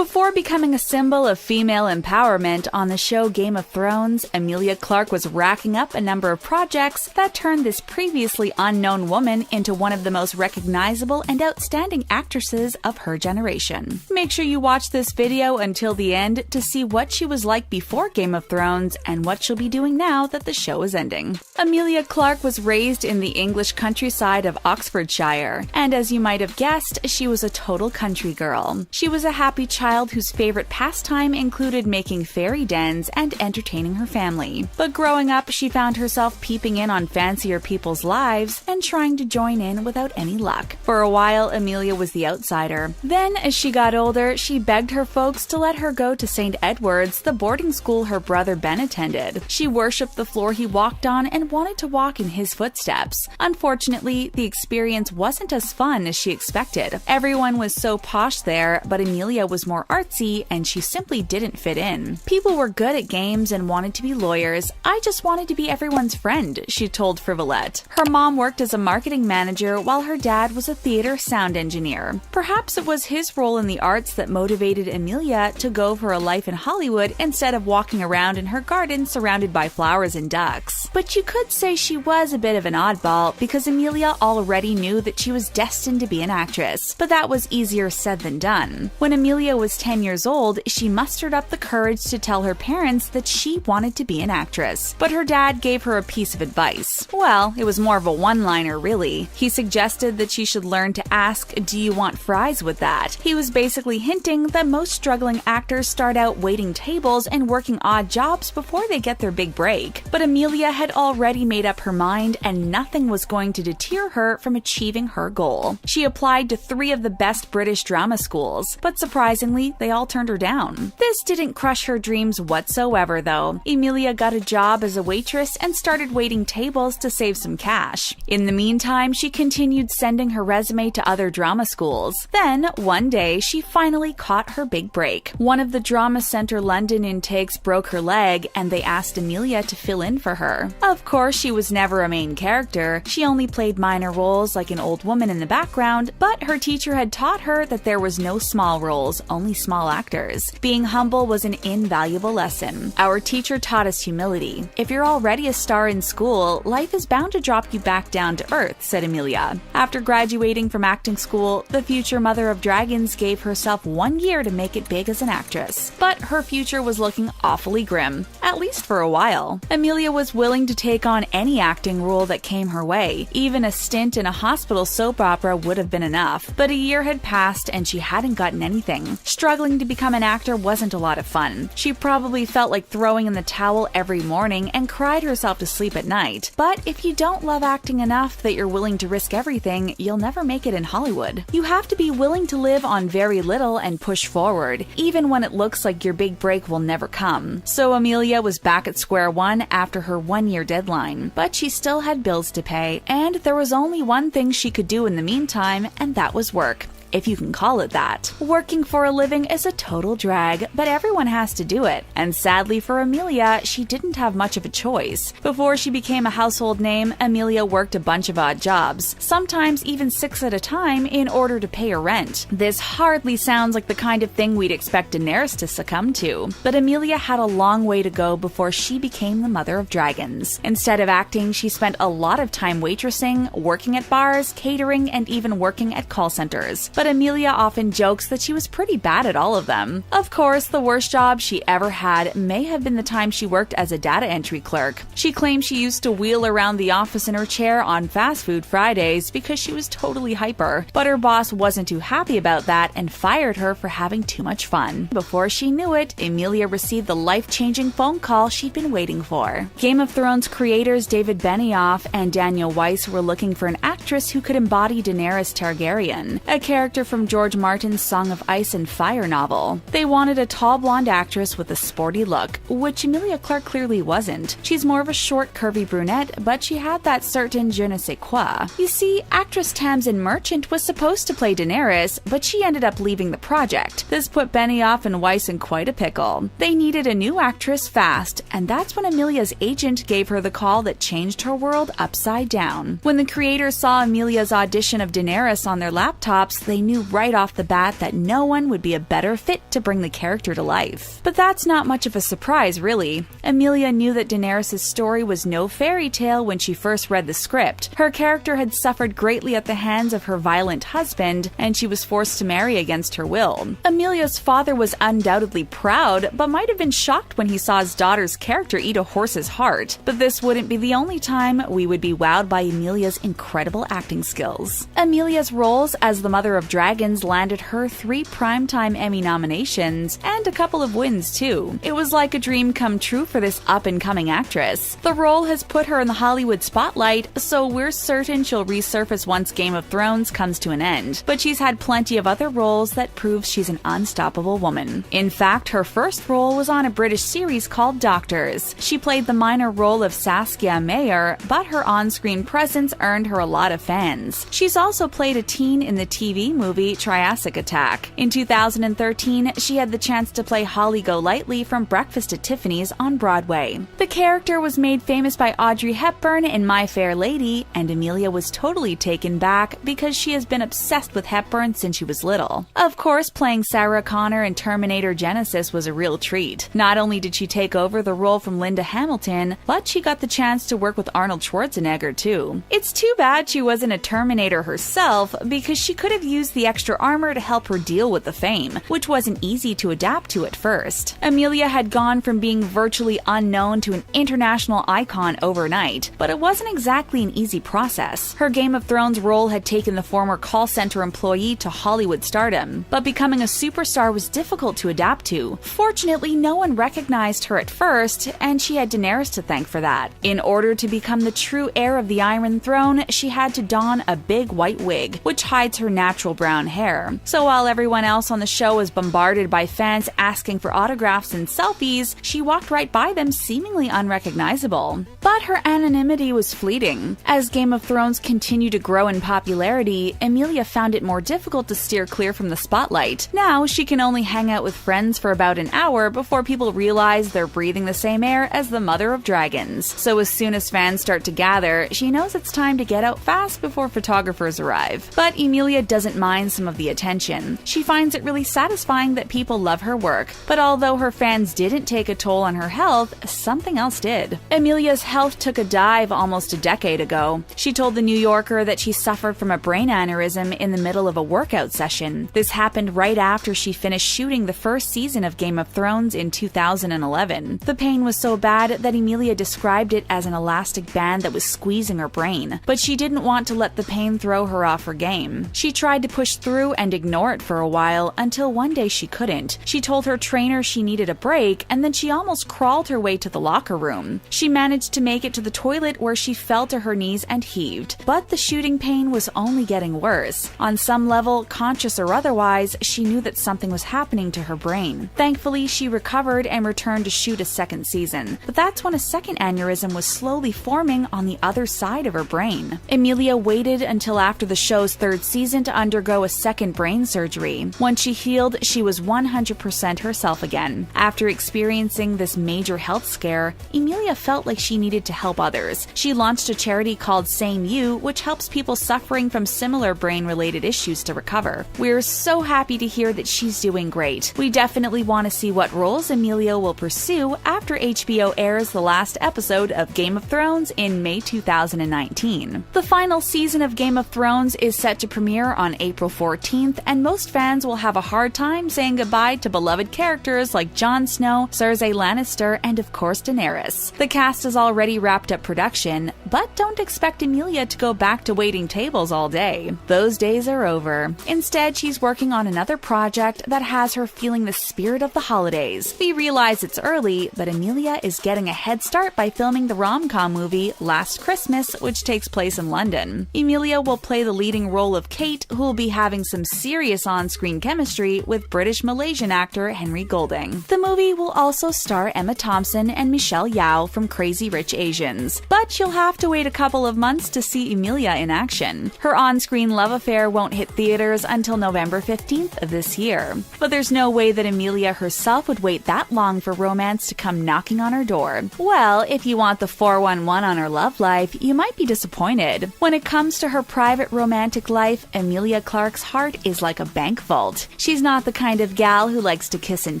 Before becoming a symbol of female empowerment on the show Game of Thrones, Emilia Clarke was racking up a number of projects that turned this previously unknown woman into one of the most recognizable and outstanding actresses of her generation. Make sure you watch this video until the end to see what she was like before Game of Thrones and what she'll be doing now that the show is ending. Emilia Clarke was raised in the English countryside of Oxfordshire, and as you might have guessed, she was a total country girl. She was a happy child whose favorite pastime included making fairy dens and entertaining her family. But growing up, she found herself peeping in on fancier people's lives and trying to join in without any luck. For a while, Emilia was the outsider. Then, as she got older, she begged her folks to let her go to St. Edward's, the boarding school her brother Ben attended. She worshipped the floor he walked on and wanted to walk in his footsteps. Unfortunately, the experience wasn't as fun as she expected. Everyone was so posh there, but Emilia was more artsy and she simply didn't fit in. People were good at games and wanted to be lawyers. I just wanted to be everyone's friend, she told Frivolette. Her mom worked as a marketing manager while her dad was a theater sound engineer. Perhaps it was his role in the arts that motivated Emilia to go for a life in Hollywood instead of walking around in her garden surrounded by flowers and ducks. But you could say she was a bit of an oddball because Emilia already knew that she was destined to be an actress. But that was easier said than done. When Emilia was 10 years old, she mustered up the courage to tell her parents that she wanted to be an actress. But her dad gave her a piece of advice. Well, it was more of a one-liner, really. He suggested that she should learn to ask, "Do you want fries with that?" He was basically hinting that most struggling actors start out waiting tables and working odd jobs before they get their big break. But Emilia had already made up her mind, and nothing was going to deter her from achieving her goal. She applied to 3 of the best British drama schools, but surprisingly, they all turned her down. This didn't crush her dreams whatsoever, though. Emilia got a job as a waitress and started waiting tables to save some cash. In the meantime, she continued sending her resume to other drama schools. Then, one day, she finally caught her big break. One of the Drama Centre London intakes broke her leg, and they asked Emilia to fill in for her. Of course, she was never a main character. She only played minor roles like an old woman in the background, but her teacher had taught her that there was no small roles, only small actors. Being humble was an invaluable lesson. Our teacher taught us humility. If you're already a star in school, life is bound to drop you back down to earth, said Emilia. After graduating from acting school, the future mother of dragons gave herself 1 year to make it big as an actress. But her future was looking awfully grim, at least for a while. Emilia was willing to take on any acting role that came her way. Even a stint in a hospital soap opera would have been enough. But a year had passed and she hadn't gotten anything. Struggling to become an actor wasn't a lot of fun. She probably felt like throwing in the towel every morning and cried herself to sleep at night. But if you don't love acting enough that you're willing to risk everything, you'll never make it in Hollywood. You have to be willing to live on very little and push forward, even when it looks like your big break will never come. So Emilia was back at square one after her 1-year deadline. But she still had bills to pay, and there was only one thing she could do in the meantime, and that was work. If you can call it that. Working for a living is a total drag, but everyone has to do it. And sadly for Emilia, she didn't have much of a choice. Before she became a household name, Emilia worked a bunch of odd jobs, sometimes even 6 at a time, in order to pay her rent. This hardly sounds like the kind of thing we'd expect Daenerys to succumb to. But Emilia had a long way to go before she became the mother of dragons. Instead of acting, she spent a lot of time waitressing, working at bars, catering, and even working at call centers. But Emilia often jokes that she was pretty bad at all of them. Of course, the worst job she ever had may have been the time she worked as a data entry clerk. She claimed she used to wheel around the office in her chair on fast food Fridays because she was totally hyper. But her boss wasn't too happy about that and fired her for having too much fun. Before she knew it, Emilia received the life-changing phone call she'd been waiting for. Game of Thrones creators David Benioff and Daniel Weiss were looking for an actress who could embody Daenerys Targaryen, a character from George Martin's Song of Ice and Fire novel. They wanted a tall blonde actress with a sporty look, which Emilia Clarke clearly wasn't. She's more of a short, curvy brunette, but she had that certain je ne sais quoi. You see, actress Tamsin Merchant was supposed to play Daenerys, but she ended up leaving the project. This put Benioff and Weiss in quite a pickle. They needed a new actress fast, and that's when Emilia's agent gave her the call that changed her world upside down. When the creators saw saw Emilia's audition of Daenerys on their laptops, they knew right off the bat that no one would be a better fit to bring the character to life. But that's not much of a surprise, really. Emilia knew that Daenerys' story was no fairy tale when she first read the script. Her character had suffered greatly at the hands of her violent husband, and she was forced to marry against her will. Emilia's father was undoubtedly proud, but might have been shocked when he saw his daughter's character eat a horse's heart. But this wouldn't be the only time we would be wowed by Emilia's incredible acting skills. Emilia's roles as the Mother of Dragons landed her 3 Primetime Emmy nominations, and a couple of wins too. It was like a dream come true for this up-and-coming actress. The role has put her in the Hollywood spotlight, so we're certain she'll resurface once Game of Thrones comes to an end. But she's had plenty of other roles that prove she's an unstoppable woman. In fact, her first role was on a British series called Doctors. She played the minor role of Saskia Mayer, but her on-screen presence earned her a lot of fans. She's also played a teen in the TV movie Triassic Attack. In 2013, she had the chance to play Holly Golightly from Breakfast at Tiffany's on Broadway. The character was made famous by Audrey Hepburn in My Fair Lady, and Emilia was totally taken back because she has been obsessed with Hepburn since she was little. Of course, playing Sarah Connor in Terminator Genisys was a real treat. Not only did she take over the role from Linda Hamilton, but she got the chance to work with Arnold Schwarzenegger too. It's too bad she wasn't a Terminator herself, because she could have used the extra armor to help her deal with the fame, which wasn't easy to adapt to at first. Emilia had gone from being virtually unknown to an international icon overnight, but it wasn't exactly an easy process. Her Game of Thrones role had taken the former call center employee to Hollywood stardom, but becoming a superstar was difficult to adapt to. Fortunately, no one recognized her at first, and she had Daenerys to thank for that. In order to become the true heir of the Iron Throne, she had to don a big white wig, which hides her natural brown hair. So while everyone else on the show was bombarded by fans asking for autographs and selfies, she walked right by them seemingly unrecognizable. But her anonymity was fleeting. As Game of Thrones continued to grow in popularity, Emilia found it more difficult to steer clear from the spotlight. Now she can only hang out with friends for about an hour before people realize they're breathing the same air as the Mother of Dragons. So as soon as fans start to gather, she knows it's time to get out fast before photographers arrive. But Emilia doesn't mind some of the attention. She finds it really satisfying that people love her work. But although her fans didn't take a toll on her health, something else did. Emilia's health took a dive almost a decade ago. She told The New Yorker that she suffered from a brain aneurysm in the middle of a workout session. This happened right after she finished shooting the first season of Game of Thrones in 2011. The pain was so bad that Emilia described it as an elastic band that was squeezing her brain. But she didn't want to let the pain throw her off her game. She tried to push through and ignore it for a while until one day she couldn't. She told her trainer she needed a break, and then she almost crawled her way to the locker room. She managed to make it to the toilet, where she fell to her knees and heaved. But the shooting pain was only getting worse. On some level, conscious or otherwise, she knew that something was happening to her brain. Thankfully, she recovered and returned to shoot a second season. But that's when a second aneurysm was slowly forming on the other side of her brain. Emilia waited until after the show's third season to undergo a second brain surgery. Once she healed, she was 100% herself again. After experiencing this major health scare, Emilia felt like she needed to help others. She launched a charity called Same You, which helps people suffering from similar brain-related issues to recover. We're so happy to hear that she's doing great. We definitely want to see what roles Emilia will pursue after HBO airs the last episode of Game of Thrones in May 2019. The final season of Game of Thrones is set to premiere on April 14th, and most fans will have a hard time saying goodbye to beloved characters like Jon Snow, Cersei Lannister, and of course Daenerys. The cast has already wrapped up production, but don't expect Emilia to go back to waiting tables all day. Those days are over. Instead, she's working on another project that has her feeling the spirit of the holidays. We realize it's early, but Emilia is getting a head start by filming the rom-com movie Last Christmas, which takes place in London. Emilia will play the leading role of Kate, who will be having some serious on-screen chemistry with British-Malaysian actor Henry Golding. The movie will also star Emma Thompson and Michelle Yeoh from Crazy Rich Asians, but you'll have to wait a couple of months to see Emilia in action. Her on-screen love affair won't hit theaters until November 15th of this year. But there's no way that Emilia herself would wait that long for romance to come knocking on her door. Well, if you want the 411 on her love life, you might be disappointed. When it comes to her private romantic life, Emilia Clarke's heart is like a bank vault. She's not the kind of gal who likes to kiss and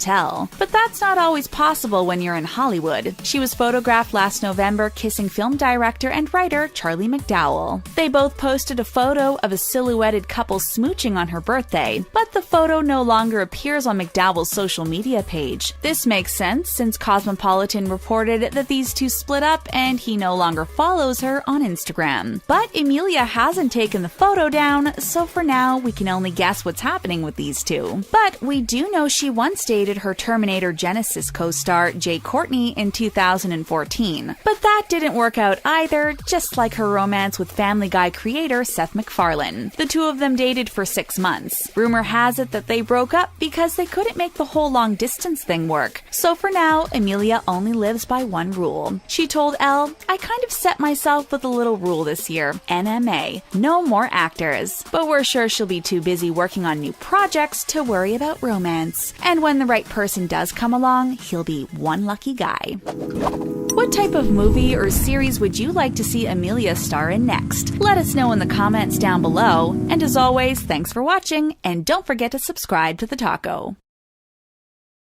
tell. But that's not always possible when you're in Hollywood. She was photographed last November kissing film director and writer Charlie McDowell. They both posted a photo of a silhouetted couple smooching on her birthday, but the photo no longer appears on McDowell's social media page. This makes sense since Cosmopolitan reported that these two split up and he no longer follows her on Instagram. But Emilia hasn't taken the photo down, so for now we can only guess what's happening with these two. But we do know she once dated her Terminator Genesis co-star Jay Courtney in 2014. But that didn't work out either, just like her romance with Family Guy creator Seth MacFarlane. The two of them dated for 6 months. Rumor has it that they broke up because they couldn't make the whole long-distance thing work. So for now, Emilia only lives by one rule. She told Elle, "I kind of set myself with a little rule this year. NMA. No more actors." But we're sure she'll be too busy working on new projects to worry about romance. And when the right person does come along, he'll be one lucky guy. What type of movie or series would you like to see Emilia star in next? Let us know in the comments down below. And as always, thanks for watching, and don't forget to subscribe to The Taco.